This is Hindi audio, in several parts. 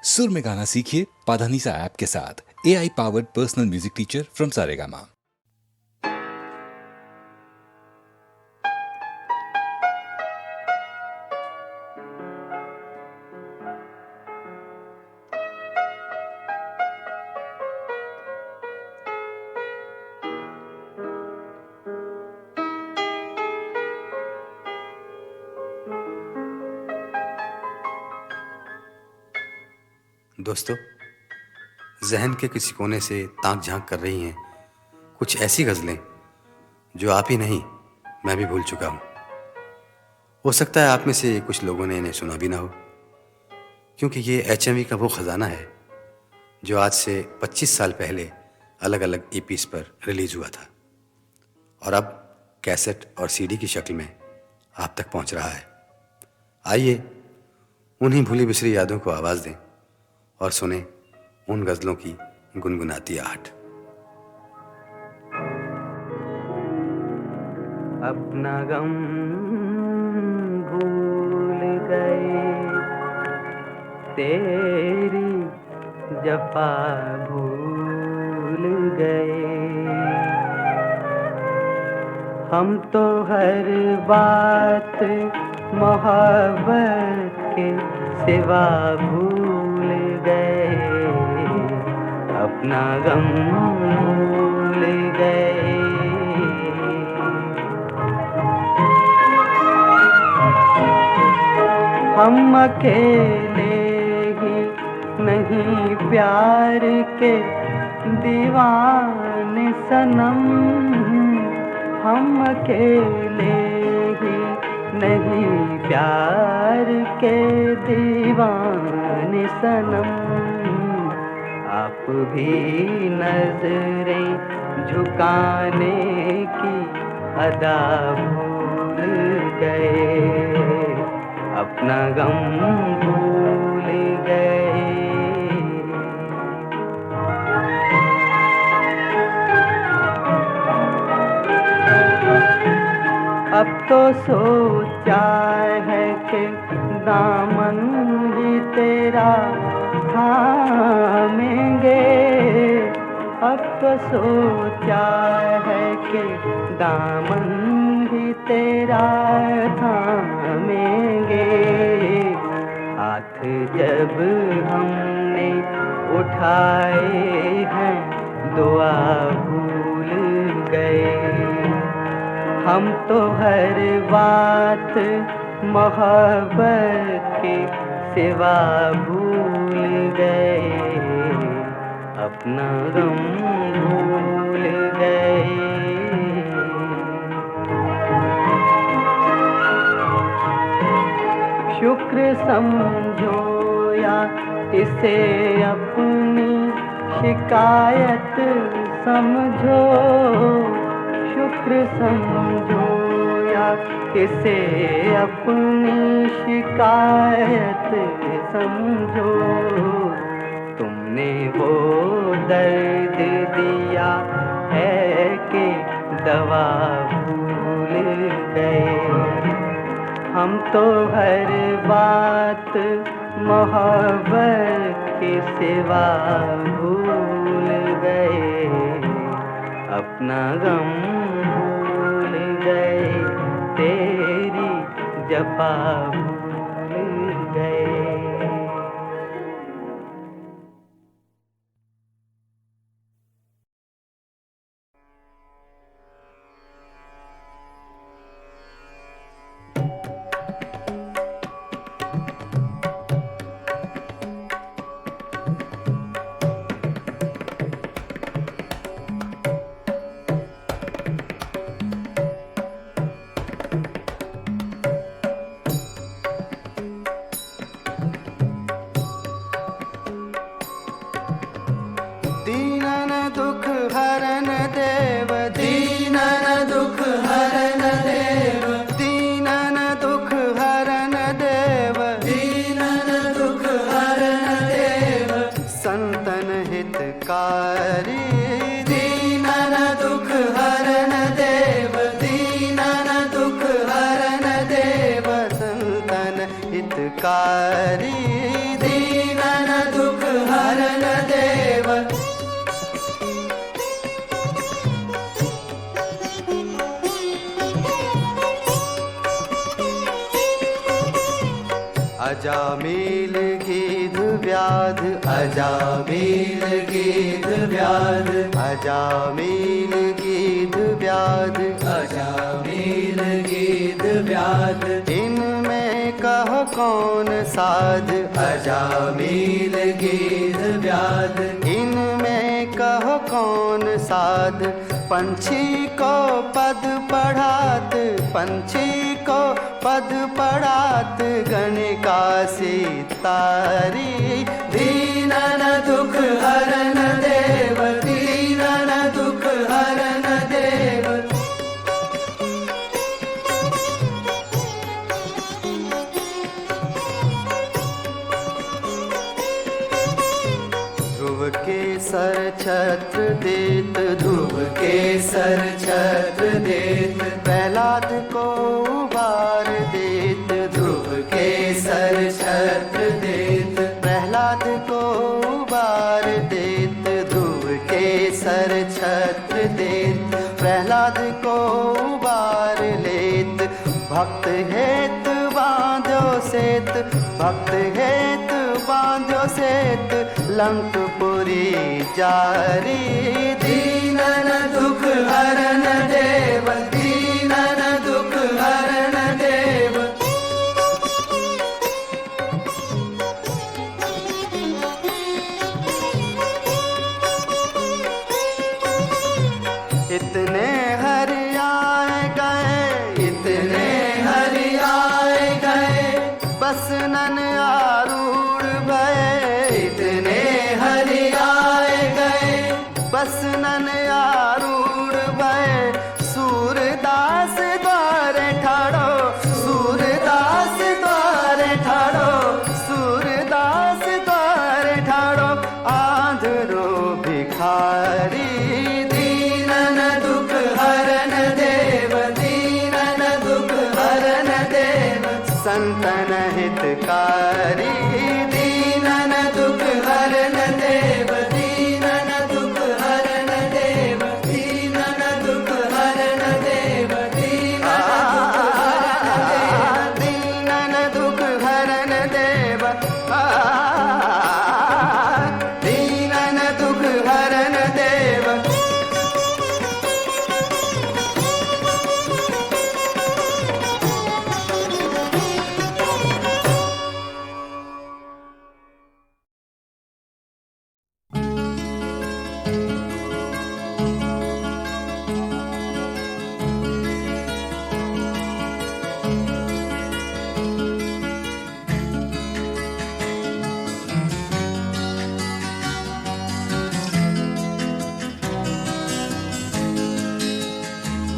सुर में गाना सीखिए पाधानीसा ऐप के साथ। AI powered personal music teacher from Saregama. दोस्तों, जहन के किसी कोने से ताक झांक कर रही हैं कुछ ऐसी गज़लें जो आप ही नहीं मैं भी भूल चुका हूँ। हो सकता है आप में से कुछ लोगों ने इन्हें सुना भी ना हो, क्योंकि ये HMV का वो ख़जाना है जो आज से 25 साल पहले अलग अलग EPs पर रिलीज़ हुआ था और अब कैसेट और CD की शक्ल में आप तक पहुँच रहा है। आइए उन्हीं भूली बिसरी यादों को आवाज़ दें और सुने उन गज़लों की गुनगुनाती आहट। अपना गम भूल गए, तेरी जफा भूल गए, हम तो हर बात मोहब्बत के सिवा भूल गए, अपना गम भूल गए। हम अकेले ही नहीं प्यार के दीवाने सनम, हम अकेले ही नहीं प्यार के दीवाने सनम, आप भी नजरें झुकाने की अदा भूल गए, अपना गम भूल गए। अब तो सोचा है कि दामन ही तेरा थामेंगे, अब तो सोचा है कि दामन ही तेरा थामेंगे, हाथ जब हमने उठाए हैं दुआ भूल गए, हम तो हर बात मोहब्बत के सिवा भूल गए, अपना गम भूल गए। शुक्र समझो या इसे अपनी शिकायत समझो, शुक्र समझो या इसे अपनी शिकायत समझो, तुमने वो दर्द दिया है कि दवा भूल गए, हम तो हर बात मोहब्बत के सिवा भूल गए, अपना गम भूल गए, तेरी जफा भूल गए। दीनन दुख हरन देव, दीनन दुख हरन देव, दीनन दुख हरन देव, दीनन दुख हरन देव, संतन हितकारी, दीनन दुख हरन देव, दीनन दुख हरन देव, संतन हितकारी, दीनन दुख अजामिल गीध व्याध, अजामिल गीध व्याध, अजामिल गीध व्याध, अजामिल गीध व्याध। इनमें कहो कौन साध, अजामिल गीध व्याध। इनमें कहो कौन साध, पंछी को पद पढ़ात, पंछी को पद पढ़ात गणिका सितारी। दीनन दुख हरन देव, दीनन दुख हरन देव। ध्रुव के सर छत्र देत, ध्रुव के सर छत्र देत, प्रहलाद को उबार देत। ध्रुव के सर छत्र देत, प्रहलाद को उबार देत। ध्रुव के सर छत्र देत, प्रहलाद को उबार लेत। भक्त हेत बांधो सेत, भक्त हेत बांधो सेत, लंकपुरी जारी। दीनन दुख हरन देव, दीनन दुख हरन देव। इतने हरियाए गए, इतने हरियाए गए, बस नन आरूढ़ भये। इतने हरियाए गए, बस नन आरूढ़ भये। सूरदास द्वारे ठाड़ो, सूरदास द्वारे ठाड़ो, सूरदास द्वारे ठाड़ो। आंधरो भिखारी, दीनन दुख हरन देव, दीनन दुख हरन देव। संतन हितकारी, दीनन दुख हरन देव, दीनन दुख हरन देव, दीनन दुख हरन देव, दीनन दुख हरन देव, दीनन दुख हरन देव।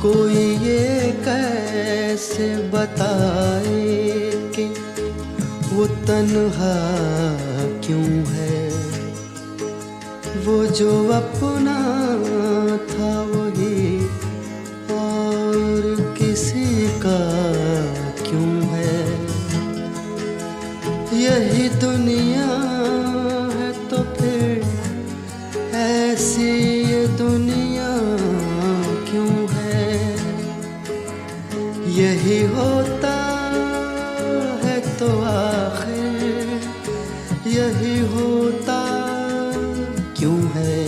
कोई ये कैसे बताए कि वो तन्हा क्यों है। वो जो अपना था वही और किसी का क्यों है। यही दुनिया है तो फिर ऐसी ये दुनिया क्यों है। यही होता है तो आखिर यही होता क्यों है।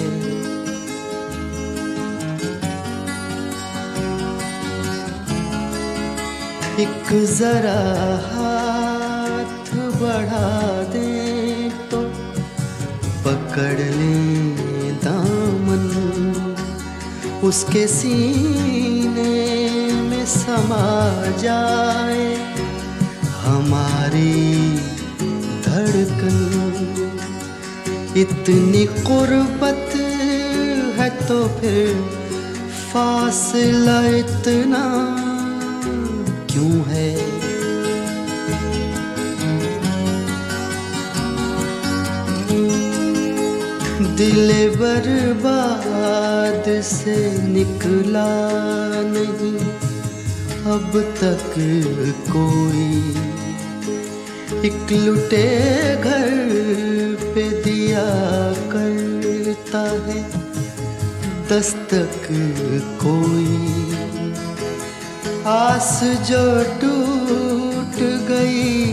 एक जरा हाथ बढ़ा दे तो पकड़ लें दामन, उसके सीने में समा जाए हमारी धड़कन। इतनी कुर्बत है तो फिर फासला इतना क्यों है। दिल बर्बाद से निकला नहीं अब तक कोई। एक लुटे घर पे दिया कर करता है दस्तक कोई, आस जो टूट गई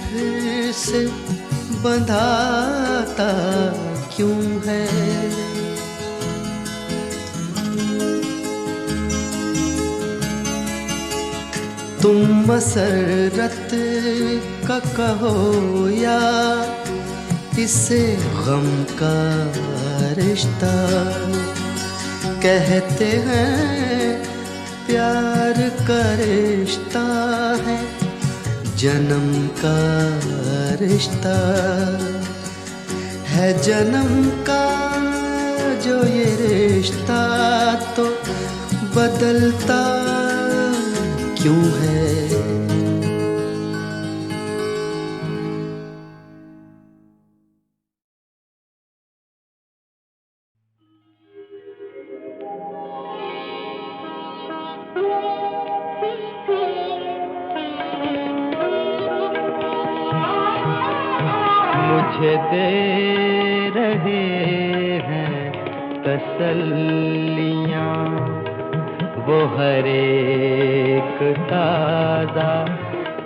फिर से बंधाता क्यों है। तुम मसरत का कहो या इसे गम का रिश्ता, कहते हैं प्यार का रिश्ता है जन्म का रिश्ता, है जन्म का जो ये रिश्ता तो बदलता क्यों है। मुझे दे रहे हैं तसल्लियाँ वो हर एक ताज़ा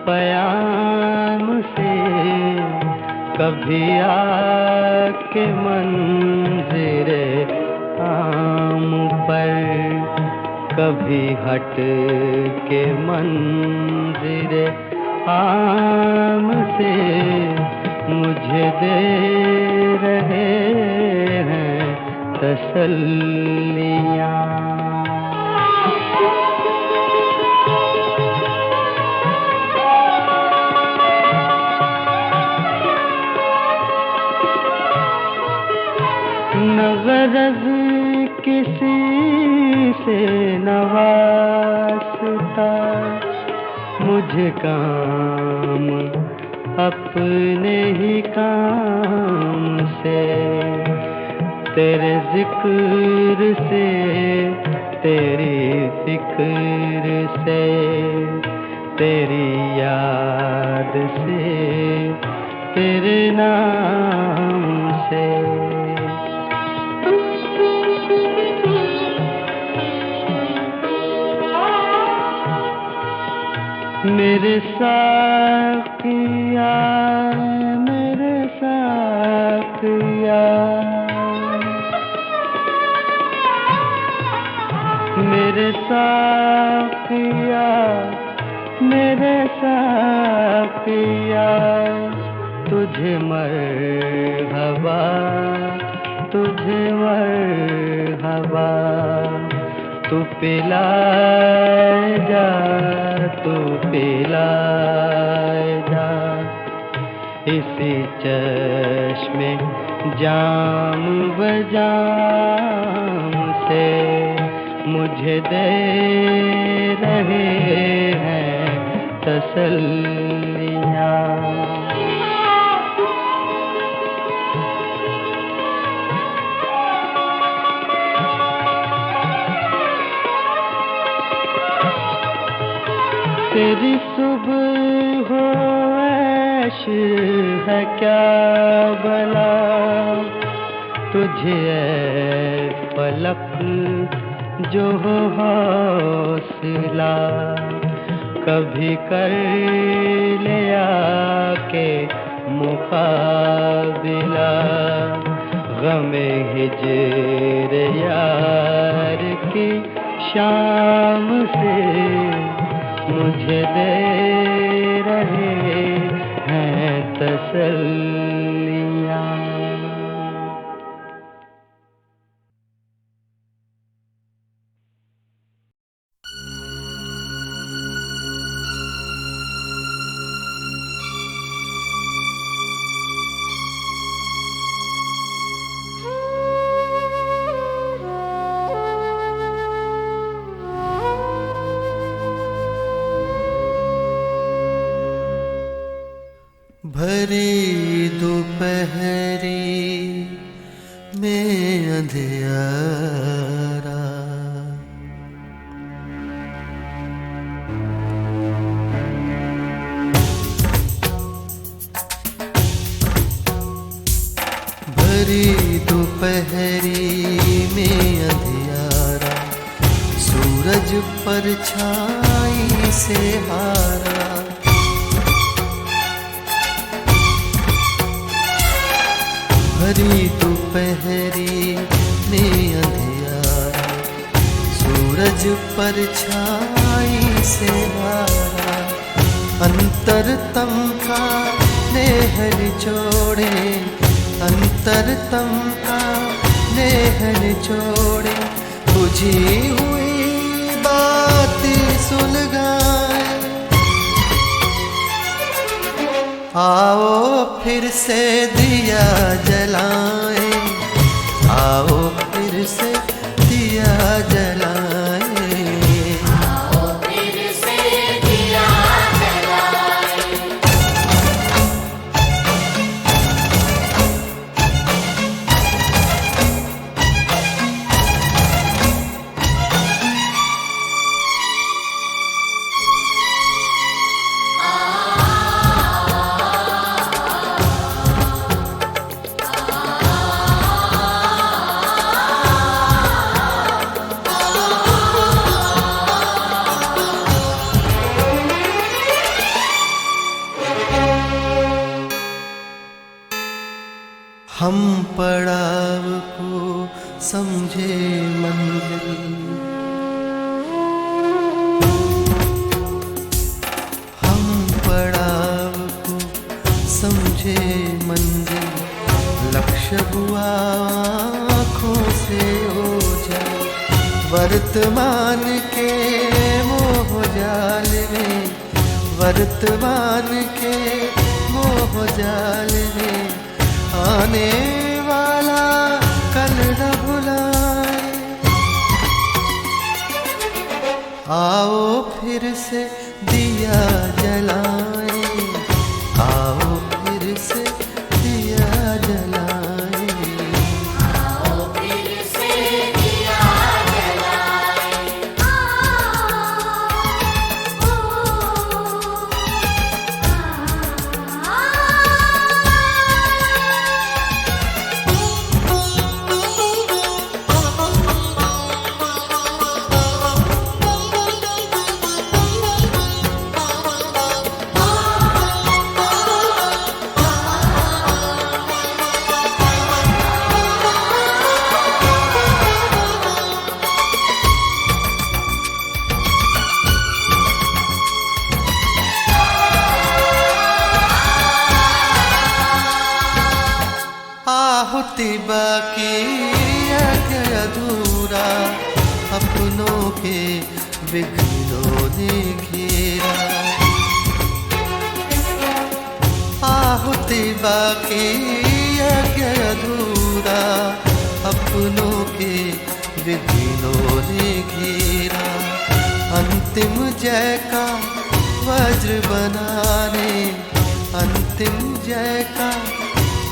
पयाम से, कभी आके मंज़िरे आम पर, कभी हट के मंज़िरे आम से मुझे दे रहे हैं तसल्लियाँ। न गरज किसी से न वास्ता, मुझे काम अपने ही काम से, तेरे जिक्र से तेरी फिक्र से, तेरी याद से तेरे नाम से। मेरे साकिया मेरे साकिया, मेरे साकिया मेरे साकिया, तुझे मरहबा तुझे मरहबा, तू पिलाए जा तू पिलाए जा, इसी चश्मे जाम बजाम से मुझे दे रहे हैं तसल्लियाँ। तेरी सुबह हो ऐश है क्या भला, तुझे ऐ फलक जो हो हौसला, कभी कर लिया के मुकाबिला, गमे हिजर यार की शाम से मुझे दे रहे हैं तसल्लियाँ। भरी दोपहरी में अंधियारा, भरी दोपहरी दोपहरी में अंधियारा, सूरज परछाई से हारा। भरी दोपहरी में अंधियारा, सूरज परछाई से हारा। अंतरतम का नेह निचोड़े, अंतरतम का नेह निचोड़े, बुझी हुई बात सुलगाए। आओ फिर से दिया जलाए, आओ फिर से दिया जलाए। हम पड़ाव को समझे मंजिल, हम पड़ाव को समझे मंजिल। लक्ष्य हुआ आँखों से ओझल, वर्तमान के मोह जाल में, वर्तमान के मोह जाल में। आने वाला कल न भुलाए, आओ फिर से दिया जलाए, आओ फिर से दिया जलाए। आओ फिर से दिया जलाए। आहुति बाकी है अधूरा, अपनों के विघ्नों ने घेरा। आहुति बाकी है अधूरा, अपनों के विघ्नों ने घेरा। अंतिम जय का वज्र बनाने, अंतिम जय का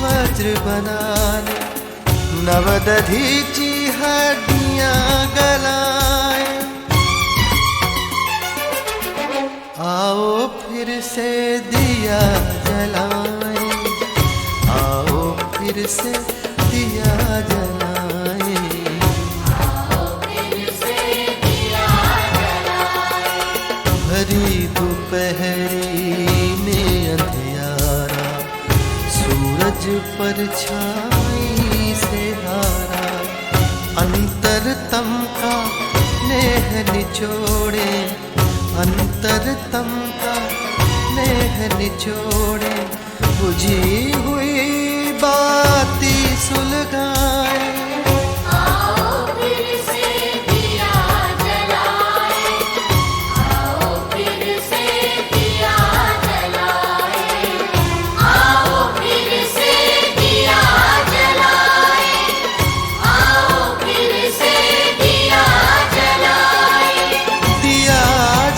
वज्र बनाने। नवदधीची हड्डियां गलाए, आओ फिर से दिया जलाए, आओ फिर से दिया जलाए। आओ फिर से दिया जलाए। भरी दोपहरी में अंधियारा, सूरज परछाई से हारा। अंतरतम का नेह निचोड़े, अंतरतम का नेह निचोड़े, बुझी हुई बाती सुलगाए। आओ फिर से दिया जलाए। आओ फिर से दिया जलाए। आओ फिर से दिया जलाए। आओ फिर से दिया जलाए। दिया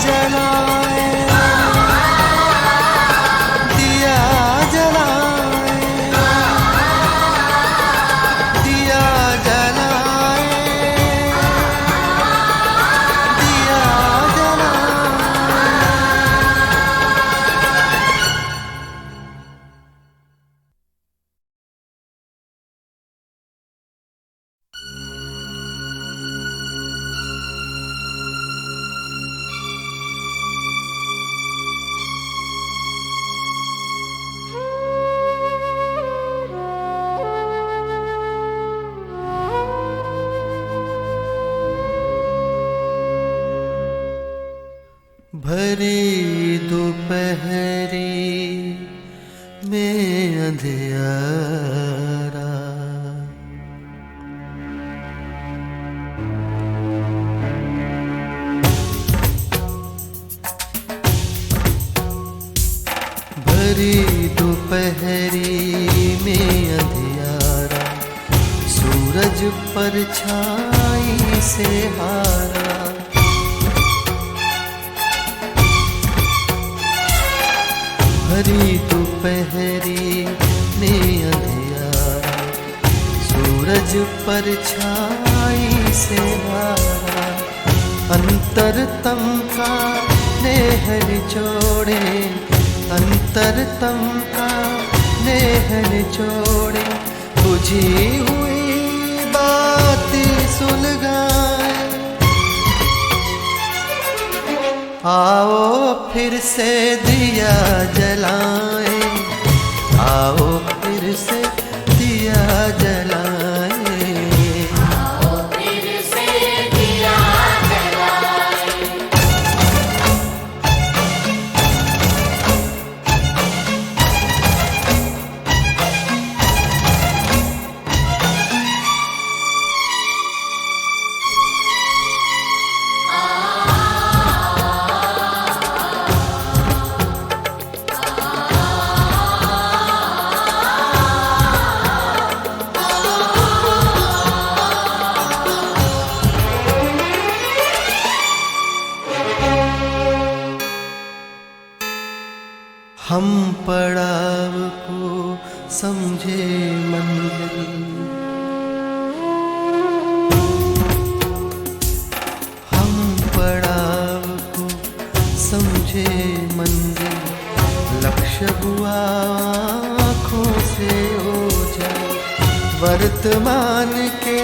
जलाए, दिया जलाए। भरी दोपहरी में अंधियारा, भरी दोपहरी में अंधियारा, सूरज परछाई से हारा। भरी दोपहरी में अंधियारा, सूरज परछाई से हारा। अंतरतम का नेह निचोड़े, अंतरतम का नेह निचोड़े, बुझी हुई बातें सुलगाए। आओ फिर से दिया जलाएं, आओ फिर से दिया जलाएं। आओ फिर से दिया जलाएं। हम पड़ाव को समझे मंजिल, हम पड़ाव को समझे मंजिल। लक्ष्य हुआ आँखों से ओझल, वर्तमान के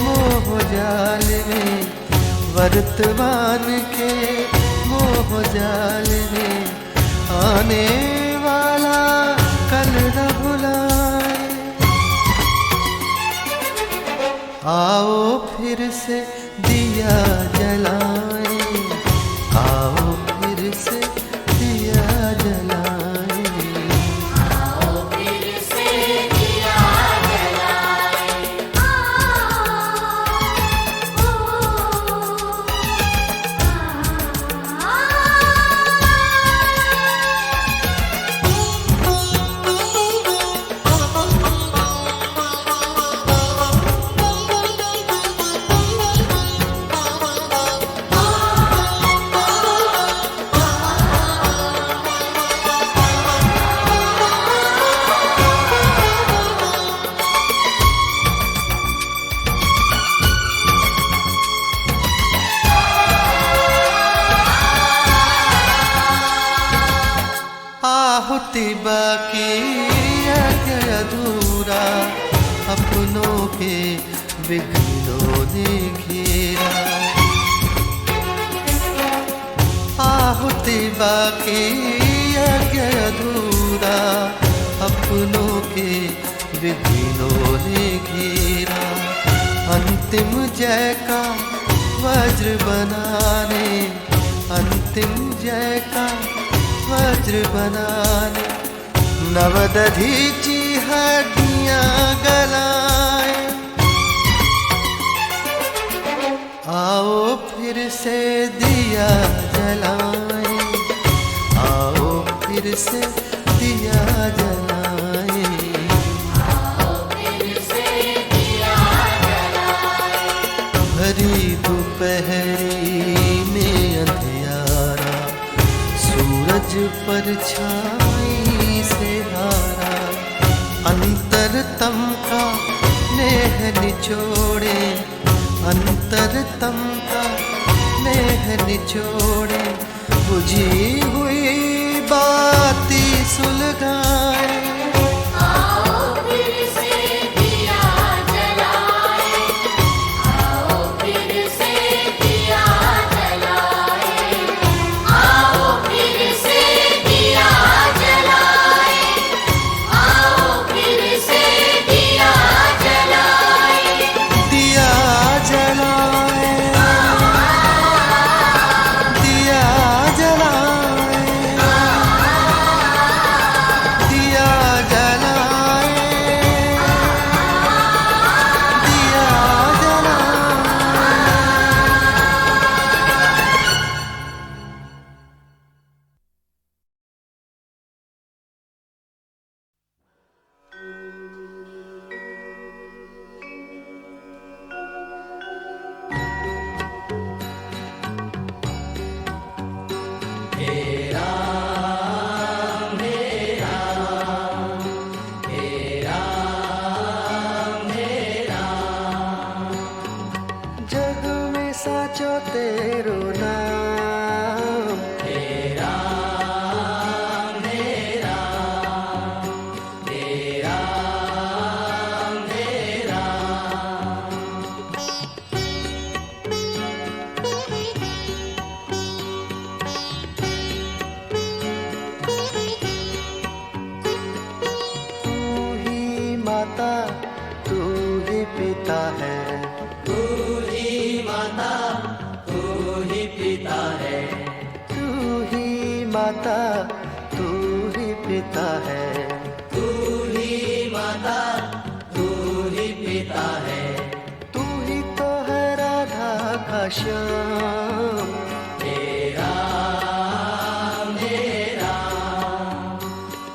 मोह जाल में, वर्तमान के मोह जाल में। आने वाला कल न भुलाए, आओ फिर से दिया जलाएं, आओ फिर से दिया जलाएं। आओ फिर से दिया जलाएं। आहुति बाकी है अधूरा, अपनों के विघ्नों ने घेरा। आहुति बाकी है अधूरा, अपनों के विघ्नों ने घेरा। अंतिम जय का वज्र बनाने, अंतिम जय का वज्र बनाने। नवदधीची हड्डियां गलाए, आओ फिर से दिया जलाएं, आओ फिर से दिया जलाएं। आओ फिर से दिया जलाएं। भरी दोपहरी में अंधियारा, सूरज परछाई से हारा। अंतरतम का नेह निचोड़े, अंतरतम का नेह निचोड़े, बुझी हुई बाती सुलगाए। आओ फिर से दिया जलाएं। आओ फिर से दिया जलाएं। आओ फिर से दिया जलाएं। आओ फिर से दिया जलाएं। दिया जलाए, दिया जलाए। माता तू ही पिता है, तू ही माता तू ही पिता है, तू ही माता तू ही पिता है, तू ही माता तू ही पिता है, तू ही तो है राधा का श्याम। तेरा मेरा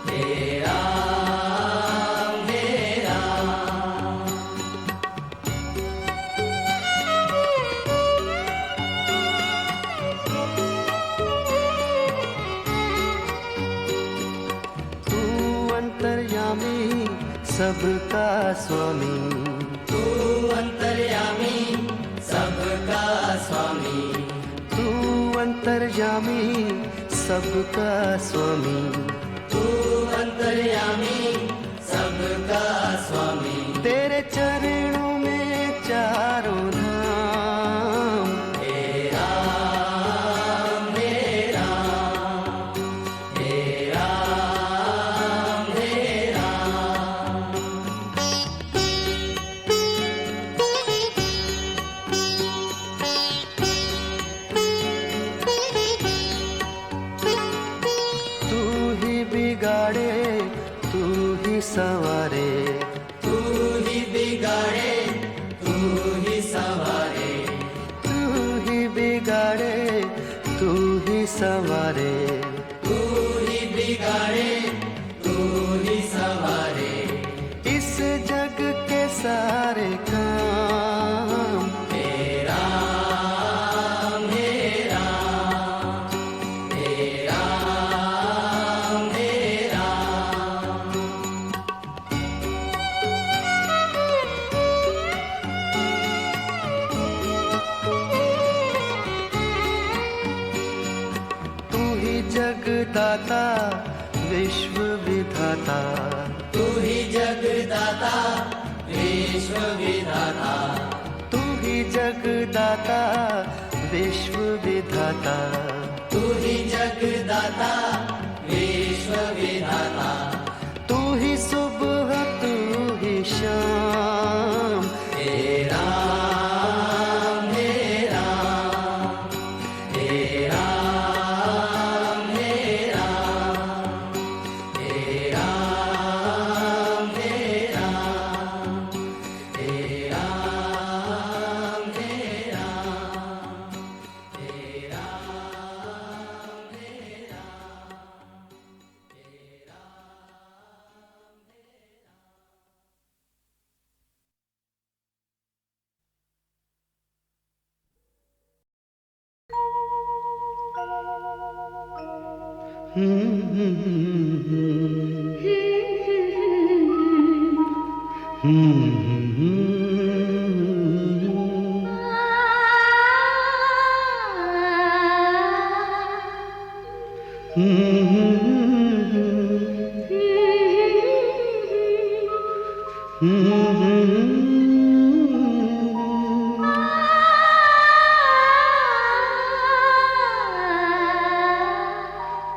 तेरा मेरा। तू अंतर्यामी सबका स्वामी, तू अंतर्यामी सबका स्वामी, तू अंतर्यामी सबका स्वामी, तू अंतर्यामी सबका स्वामी। तेरे चरणों में चारों धाम। तेरा मेरा तेरा मेरा। तू ही बिगाड़े तू ही संवारे, तू ही बिगाड़े तू ही संवारे, तू ही बिगाड़े तू ही संवारे, तू ही बिगाड़े तू ही संवारे। इस जग के सारे काम। तेरा मेरा तेरा मेरा। तू ही जगदाता विश्व विधाता, तू ही जगदाता विश्व विधाता, तू ही जगदाता विश्व विधाता, तू ही जगदाता विश्व विधाता। तू ही सुबह तू ही शाम। तेरा मेरा तेरा मेरा तेरा मेरा तेरा मेरा तेरा मेरा।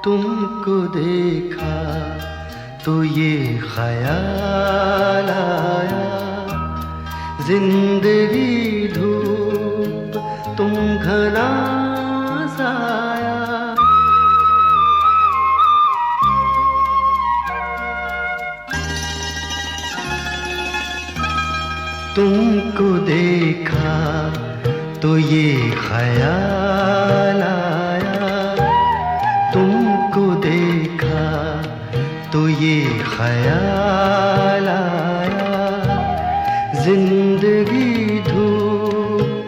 तुमको देखा तो ये ख्याल आया, जिंदगी धूप तुम घना साया। तुमको देखा तो ये ख्याल आया, तुमको देखा तो ये ख्याल आया, जिंदगी धूप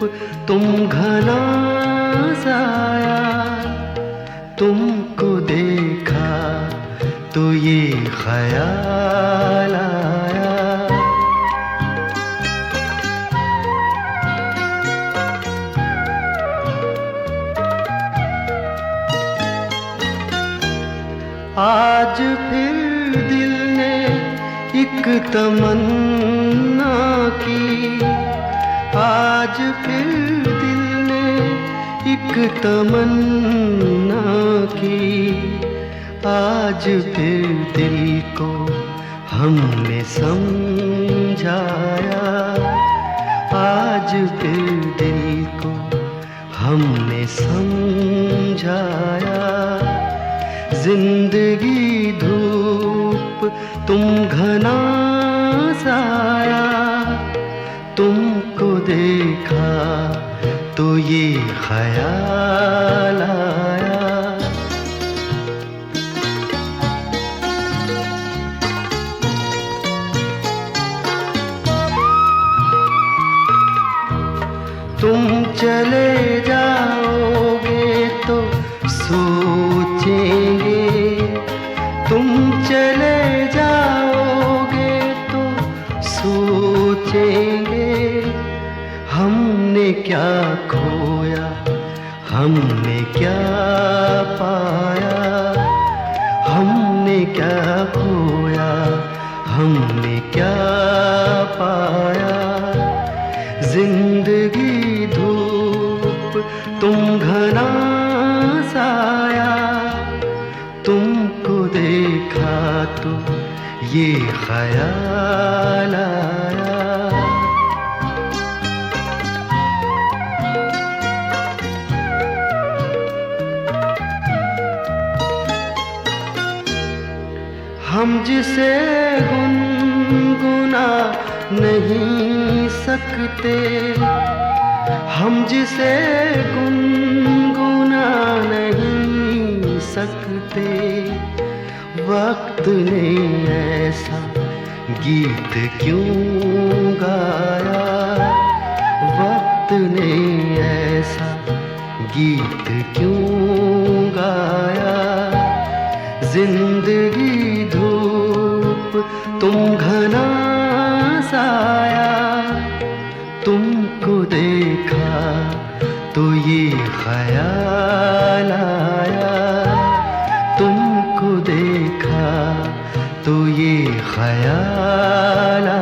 तुम घना साया। तुमको देखा तो ये ख्याल आया। आज फिर दिल ने एक तमन्ना की, आज फिर दिल ने एक तमन्ना की, आज फिर दिल को हमने समझा। समझाया, आज फिर दिल को हमने समझाया। जिंदगी धूप तुम घना साया, तुमको देखा तो ये ख्याल आया। तुम चले जाओगे तो सोचेंगे, तुम चले जाओगे तो सोचेंगे, हमने क्या खोया, हमने क्या पाया, हमने क्या खोया, हमने क्या पाया। जिंदगी धूप तुम घना साया, तुमको देखा तो ये ख्याल आया। हम जिसे गुनगुना नहीं सकते, हम जिसे गुनगुना नहीं सकते, वक्त ने ऐसा गीत क्यों गाया, वक्त ने ऐसा गीत क्यों गाया। जिंदगी धूप तुम घना साया, तुमको देखा तो ये ख्याल आया, तुमको देखा तो ये ख्याल आया।